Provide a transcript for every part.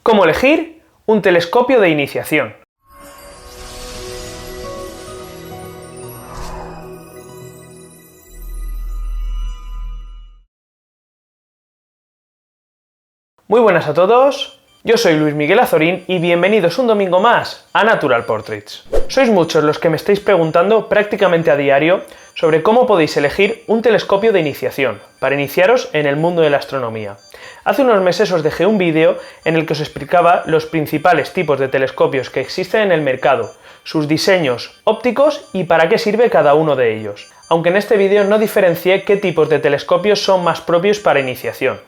¿Cómo elegir un telescopio de iniciación? Muy buenas a todos, yo soy Luis Miguel Azorín y bienvenidos un domingo más a Natural Portraits. Sois muchos los que me estáis preguntando prácticamente a diario sobre cómo podéis elegir un telescopio de iniciación para iniciaros en el mundo de la astronomía. Hace unos meses os dejé un vídeo en el que os explicaba los principales tipos de telescopios que existen en el mercado, sus diseños ópticos y para qué sirve cada uno de ellos. Aunque en este vídeo no diferencié qué tipos de telescopios son más propios para iniciación.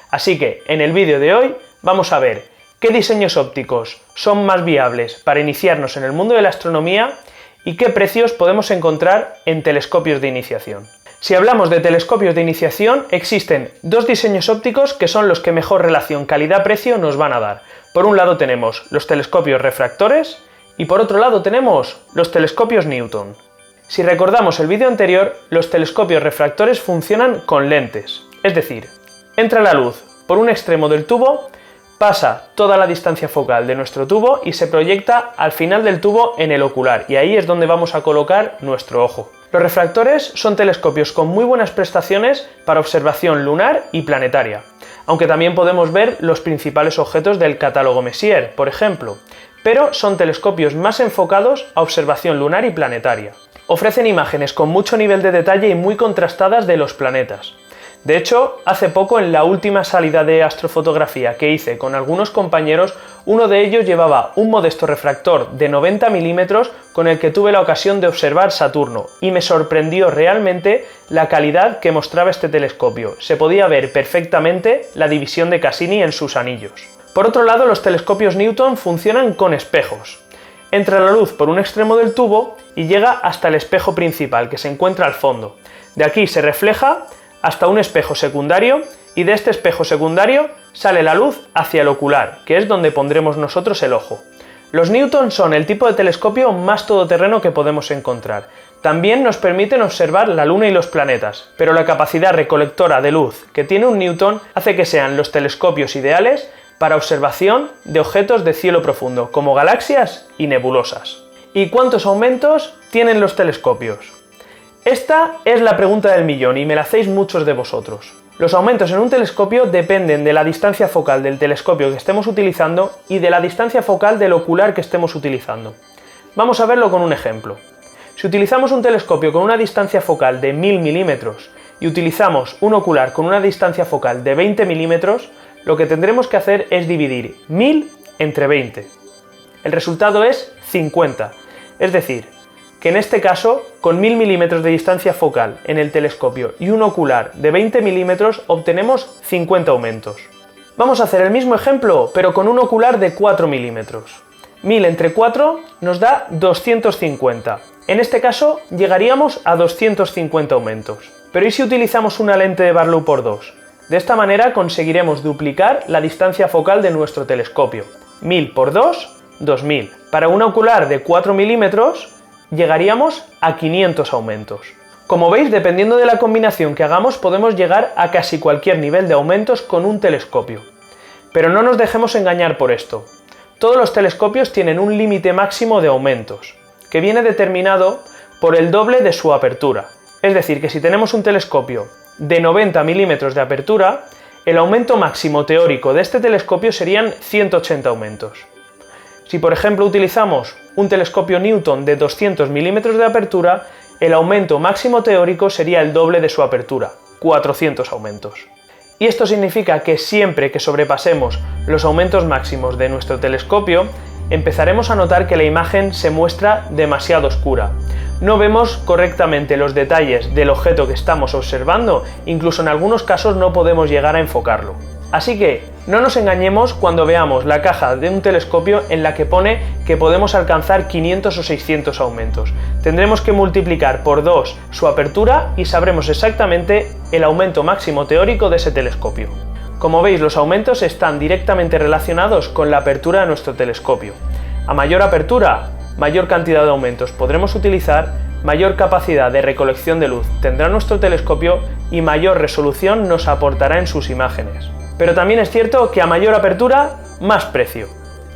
Así que en el vídeo de hoy vamos a ver qué diseños ópticos son más viables para iniciarnos en el mundo de la astronomía y qué precios podemos encontrar en telescopios de iniciación. Si hablamos de telescopios de iniciación, existen dos diseños ópticos que son los que mejor relación calidad-precio nos van a dar. Por un lado tenemos los telescopios refractores y por otro lado tenemos los telescopios Newton. Si recordamos el vídeo anterior, los telescopios refractores funcionan con lentes, es decir, entra la luz por un extremo del tubo, pasa toda la distancia focal de nuestro tubo y se proyecta al final del tubo en el ocular, y ahí es donde vamos a colocar nuestro ojo. Los refractores son telescopios con muy buenas prestaciones para observación lunar y planetaria, aunque también podemos ver los principales objetos del catálogo Messier, por ejemplo, pero son telescopios más enfocados a observación lunar y planetaria. Ofrecen imágenes con mucho nivel de detalle y muy contrastadas de los planetas. De hecho, hace poco en la última salida de astrofotografía que hice con algunos compañeros, uno de ellos llevaba un modesto refractor de 90 milímetros con el que tuve la ocasión de observar Saturno y me sorprendió realmente la calidad que mostraba este telescopio. Se podía ver perfectamente la división de Cassini en sus anillos. Por otro lado, los telescopios Newton funcionan con espejos. Entra la luz por un extremo del tubo y llega hasta el espejo principal que se encuentra al fondo. De aquí se refleja hasta un espejo secundario y de este espejo secundario sale la luz hacia el ocular, que es donde pondremos nosotros el ojo. Los Newton son el tipo de telescopio más todoterreno que podemos encontrar. También nos permiten observar la Luna y los planetas, pero la capacidad recolectora de luz que tiene un Newton hace que sean los telescopios ideales para observación de objetos de cielo profundo, como galaxias y nebulosas. ¿Y cuántos aumentos tienen los telescopios? Esta es la pregunta del millón y me la hacéis muchos de vosotros. Los aumentos en un telescopio dependen de la distancia focal del telescopio que estemos utilizando y de la distancia focal del ocular que estemos utilizando. Vamos a verlo con un ejemplo. Si utilizamos un telescopio con una distancia focal de 1000 milímetros y utilizamos un ocular con una distancia focal de 20 milímetros, lo que tendremos que hacer es dividir 1000 entre 20. El resultado es 50, es decir, que en este caso, con 1000 milímetros de distancia focal en el telescopio y un ocular de 20 milímetros, obtenemos 50 aumentos. Vamos a hacer el mismo ejemplo, pero con un ocular de 4 milímetros. 1000 entre 4 nos da 250. En este caso, llegaríamos a 250 aumentos. Pero ¿y si utilizamos una lente de Barlow por 2? De esta manera conseguiremos duplicar la distancia focal de nuestro telescopio. 1000 por 2, 2000. Para un ocular de 4 milímetros, llegaríamos a 500 aumentos. Como veis, dependiendo de la combinación que hagamos, podemos llegar a casi cualquier nivel de aumentos con un telescopio. Pero no nos dejemos engañar por esto. Todos los telescopios tienen un límite máximo de aumentos, que viene determinado por el doble de su apertura. Es decir, que si tenemos un telescopio de 90 milímetros de apertura, el aumento máximo teórico de este telescopio serían 180 aumentos. Si por ejemplo utilizamos un telescopio Newton de 200 milímetros de apertura, el aumento máximo teórico sería el doble de su apertura, 400 aumentos. Y esto significa que siempre que sobrepasemos los aumentos máximos de nuestro telescopio, empezaremos a notar que la imagen se muestra demasiado oscura. No vemos correctamente los detalles del objeto que estamos observando, incluso en algunos casos no podemos llegar a enfocarlo. Así que no nos engañemos cuando veamos la caja de un telescopio en la que pone que podemos alcanzar 500 o 600 aumentos. Tendremos que multiplicar por 2 su apertura y sabremos exactamente el aumento máximo teórico de ese telescopio. Como veis, los aumentos están directamente relacionados con la apertura de nuestro telescopio. A mayor apertura, mayor cantidad de aumentos podremos utilizar, mayor capacidad de recolección de luz tendrá nuestro telescopio y mayor resolución nos aportará en sus imágenes. Pero también es cierto que a mayor apertura, más precio.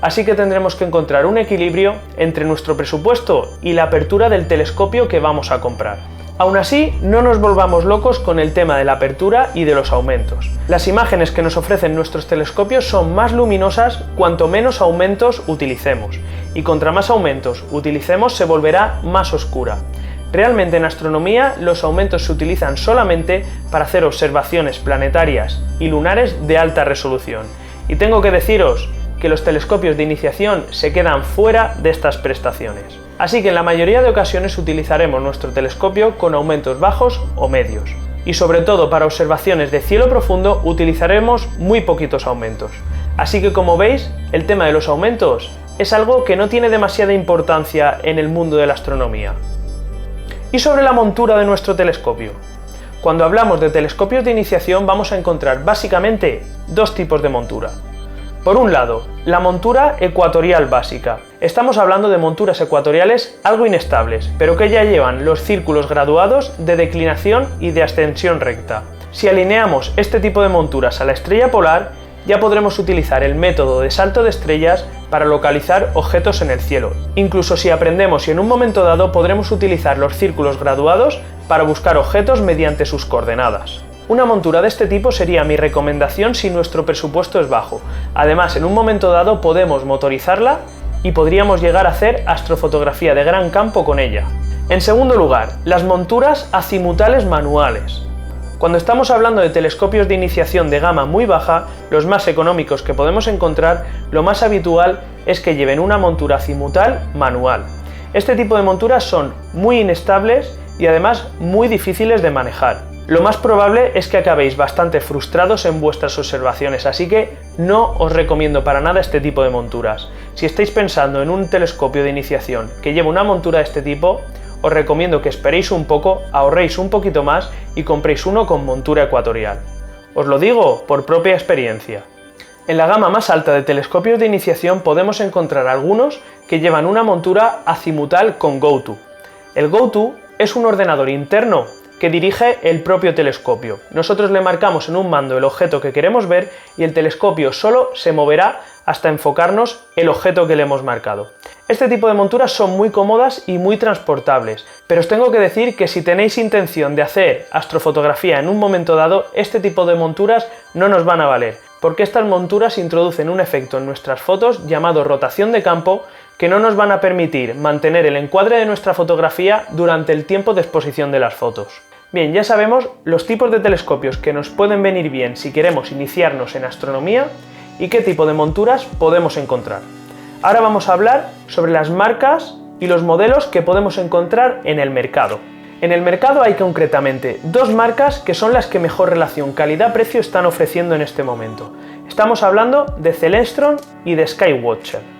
Así que tendremos que encontrar un equilibrio entre nuestro presupuesto y la apertura del telescopio que vamos a comprar. Aún así, no nos volvamos locos con el tema de la apertura y de los aumentos. Las imágenes que nos ofrecen nuestros telescopios son más luminosas cuanto menos aumentos utilicemos, y contra más aumentos utilicemos se volverá más oscura. Realmente en astronomía los aumentos se utilizan solamente para hacer observaciones planetarias y lunares de alta resolución. Y tengo que deciros que los telescopios de iniciación se quedan fuera de estas prestaciones. Así que en la mayoría de ocasiones utilizaremos nuestro telescopio con aumentos bajos o medios. Y sobre todo para observaciones de cielo profundo utilizaremos muy poquitos aumentos. Así que como veis, el tema de los aumentos es algo que no tiene demasiada importancia en el mundo de la astronomía. Y sobre la montura de nuestro telescopio. Cuando hablamos de telescopios de iniciación vamos a encontrar básicamente dos tipos de montura. Por un lado, la montura ecuatorial básica. Estamos hablando de monturas ecuatoriales algo inestables, pero que ya llevan los círculos graduados de declinación y de ascensión recta. Si alineamos este tipo de monturas a la estrella polar, ya podremos utilizar el método de salto de estrellas para localizar objetos en el cielo. Incluso si aprendemos y en un momento dado podremos utilizar los círculos graduados para buscar objetos mediante sus coordenadas. Una montura de este tipo sería mi recomendación si nuestro presupuesto es bajo. Además, en un momento dado podemos motorizarla y podríamos llegar a hacer astrofotografía de gran campo con ella. En segundo lugar, las monturas azimutales manuales. Cuando estamos hablando de telescopios de iniciación de gama muy baja, los más económicos que podemos encontrar, lo más habitual es que lleven una montura azimutal manual. Este tipo de monturas son muy inestables y además muy difíciles de manejar. Lo más probable es que acabéis bastante frustrados en vuestras observaciones, así que no os recomiendo para nada este tipo de monturas. Si estáis pensando en un telescopio de iniciación que lleva una montura de este tipo, os recomiendo que esperéis un poco, ahorréis un poquito más y compréis uno con montura ecuatorial. Os lo digo por propia experiencia. En la gama más alta de telescopios de iniciación podemos encontrar algunos que llevan una montura azimutal con GoTo. El GoTo es un ordenador interno que dirige el propio telescopio. Nosotros le marcamos en un mando el objeto que queremos ver y el telescopio solo se moverá hasta enfocarnos el objeto que le hemos marcado. Este tipo de monturas son muy cómodas y muy transportables, pero os tengo que decir que si tenéis intención de hacer astrofotografía en un momento dado, este tipo de monturas no nos van a valer, porque estas monturas introducen un efecto en nuestras fotos llamado rotación de campo que no nos van a permitir mantener el encuadre de nuestra fotografía durante el tiempo de exposición de las fotos. Bien, ya sabemos los tipos de telescopios que nos pueden venir bien si queremos iniciarnos en astronomía y qué tipo de monturas podemos encontrar. Ahora vamos a hablar sobre las marcas y los modelos que podemos encontrar en el mercado. En el mercado hay concretamente dos marcas que son las que mejor relación calidad-precio están ofreciendo en este momento. Estamos hablando de Celestron y de Skywatcher.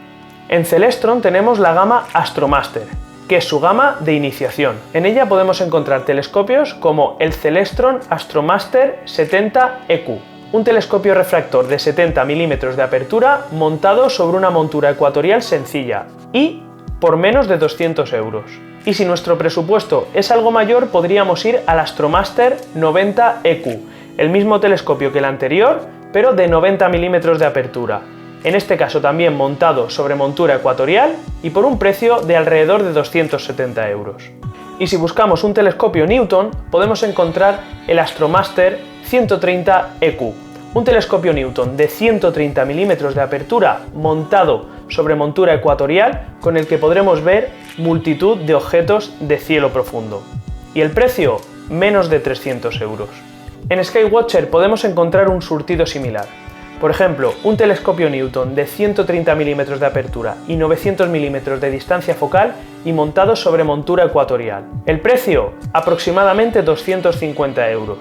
En Celestron tenemos la gama Astromaster, que es su gama de iniciación. En ella podemos encontrar telescopios como el Celestron Astromaster 70 EQ, un telescopio refractor de 70 milímetros de apertura montado sobre una montura ecuatorial sencilla y por menos de 200 euros. Y si nuestro presupuesto es algo mayor, podríamos ir al Astromaster 90 EQ, el mismo telescopio que el anterior, pero de 90 milímetros de apertura. En este caso también montado sobre montura ecuatorial y por un precio de alrededor de 270 euros. Y si buscamos un telescopio Newton, podemos encontrar el Astromaster 130 EQ, un telescopio Newton de 130 milímetros de apertura montado sobre montura ecuatorial con el que podremos ver multitud de objetos de cielo profundo. Y el precio, menos de 300 euros. En Skywatcher podemos encontrar un surtido similar. Por ejemplo, un telescopio Newton de 130 milímetros de apertura y 900 milímetros de distancia focal y montado sobre montura ecuatorial. El precio, aproximadamente 250 euros.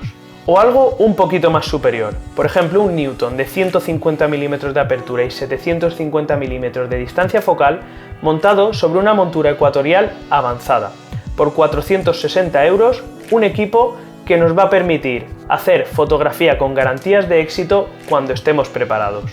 O algo un poquito más superior. Por ejemplo, un Newton de 150 milímetros de apertura y 750 milímetros de distancia focal montado sobre una montura ecuatorial avanzada. Por 460 euros, un equipo que nos va a permitir hacer fotografía con garantías de éxito cuando estemos preparados.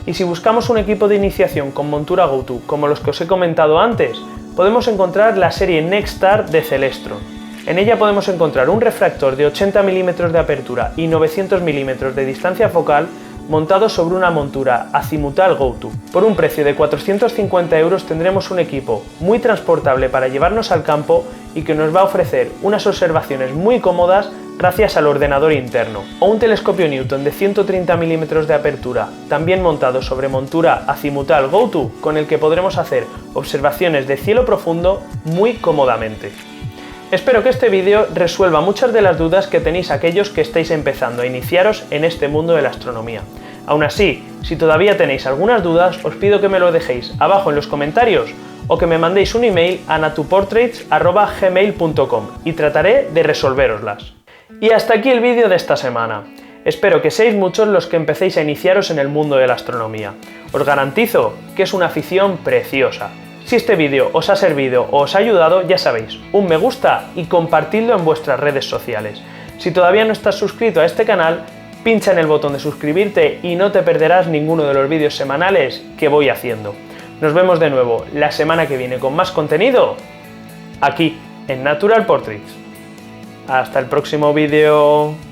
Y si buscamos un equipo de iniciación con montura GoTo, como los que os he comentado antes, podemos encontrar la serie NexStar de Celestron. En ella podemos encontrar un refractor de 80 milímetros de apertura y 900 milímetros de distancia focal montado sobre una montura Azimuthal GoTo. Por un precio de 450 € tendremos un equipo muy transportable para llevarnos al campo y que nos va a ofrecer unas observaciones muy cómodas gracias al ordenador interno, o un telescopio Newton de 130 mm de apertura, también montado sobre montura Azimuthal GoTo, con el que podremos hacer observaciones de cielo profundo muy cómodamente. Espero que este vídeo resuelva muchas de las dudas que tenéis aquellos que estáis empezando a iniciaros en este mundo de la astronomía. Aún así, si todavía tenéis algunas dudas, os pido que me lo dejéis abajo en los comentarios o que me mandéis un email a natuportraits@gmail.com y trataré de resolveroslas. Y hasta aquí el vídeo de esta semana. Espero que seáis muchos los que empecéis a iniciaros en el mundo de la astronomía. Os garantizo que es una afición preciosa. Si este vídeo os ha servido o os ha ayudado, ya sabéis, un me gusta y compartidlo en vuestras redes sociales. Si todavía no estás suscrito a este canal, pincha en el botón de suscribirte y no te perderás ninguno de los vídeos semanales que voy haciendo. Nos vemos de nuevo la semana que viene con más contenido aquí en Natural Portraits. Hasta el próximo vídeo.